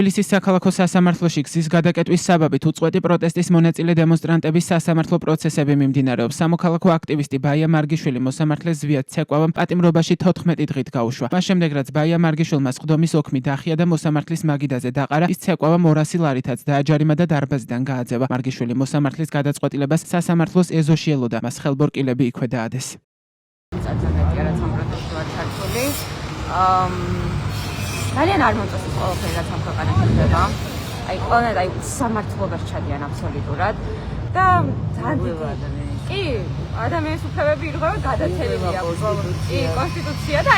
თბილისის საქალაქო სასამართლოში გზის გადაკეტვის საბაბით უწყვეტი პროტესტის მონაწილე დემონსტრანტების სასამართლო პროცესები მიმდინარეობს. სამოქალაქო აქტივისტი ბაია მარგიშვილი მოსამართლეს ზვიად ცეკვავამ პატიმრობაში 14 დღით გაუშვა. მას შემდეგ რაც ბაია მარგიშვილმა სხდომის ოქმი დახია და მოსამართლის მაგიდაზე დაყარა, ის ცეკვავამ 200 ლარითაც დააჯარიმა და დარბაზიდან გააძევა. მარგიშვილი მოსამართლის გადაწყვეტილებას სასამართლოს ეზოში ელოდა, მას ხელბორკილები იქვე დაადეს. ძალიან არ მომწონს ის ყველაფერი, რაც ამ ქვეყანაში ხდება. ყველანაირად სამართლობას ჩადიან აბსოლუტურად და კი, ადამიანის უფლებები ირღვევა გადაცელებულია კონსტიტუცია და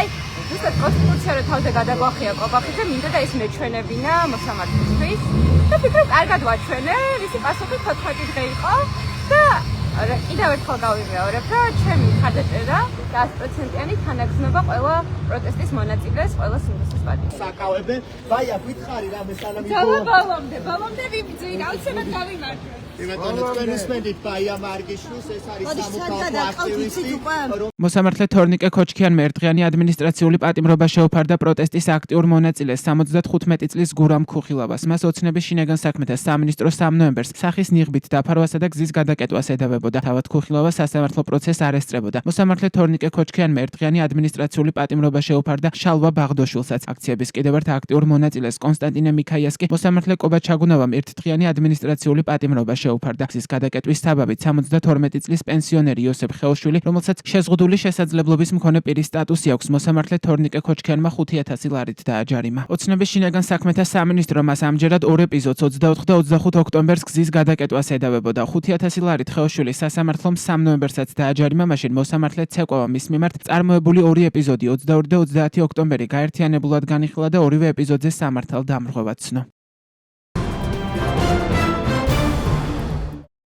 ზუსტად კონსტიტუცია რო თავზე გადაგვახია ყობახიძე, მინდა და ის მეჩვენებინა მოსამართლისთვის და ვფიქრობ, კარგად ვაჩვენე, ისი პასუხი 14 დღე იყო და კიდევ ერთხელ გავიმეორებ, რომ ჩემი მხარდაჭერა 100%-იანი თანაგზნობა ყველა პროტესტის მონაწილეს, ყველა სინდისის პარტიას. საკავებენ, ბაია, გითხარი რამე სანამ ბოლომდე ვიბრძვი, აუცილებლად გავიმარჯვე. იმედონი თქვენ უსმენთ ბაია მარგიშვილს, ეს არის სამოქალაქო აქტივისტი. მოსამართლე თორნიკე ქოჩქიანმა ერთდღიანი ადმინისტრაციული პატიმრობა შეუფარდა პროტესტის აქტიურ მონაწილეს 75 წლის გურამ ქუხილავას. მას ოცნების შინაგან საქმეთა სამინისტრო 3 ნოემბერს სახის ნიღბით დაფარვასა და გზის გადაკეტვას ედავებოდა. თავად ქუხილავა სასამართლო პროცესს არ ესწრებოდა. მოსამართლე თორნიკე ქოჩქიანმა ერთდღიანი ადმინისტრაციული პატიმრობა შეუფარდა შალვა ბაღდოშვილსაც. აქციების კიდევ ერთ აქტიურ მონაწილეს კონსტანტინე მიქაიას კი მოსამართლე კობა ჩაგუნავამ ერთდღიანი ადმინისტრაციული პატიმრობა შეუფარდა. გზის გადაკეტვის საბაბით 72 წლის პენსიონერი იოსებ ხეოშვილი, რომელსაც შეზღუდული შესაძლებლობის მქონე პირის სტატუსი აქვს, მოსამართლე თორნიკე ქოჩქიანმა 5000 ლარით დააჯარიმა. ოცნების შინაგან საქმეთა სამინისტრო მას ამჯერად 2 ეპიზოდს 24 და 25 ოქტომბერს გზის გადაკეტვას ედავებოდა. 5000 ლარით ხეოშვილი სასამართლომ 3 ნოემბერსაც დააჯარიმა, მაშინ მოსამართლე ცეკვავა მის მიმართ წარმოებული 2 ეპიზოდი 22 და 30 ოქტომბერი გაერთიანებულად განიხილა და ორივე ეპიზოდზე სამართალ დამრღვევად ცნო.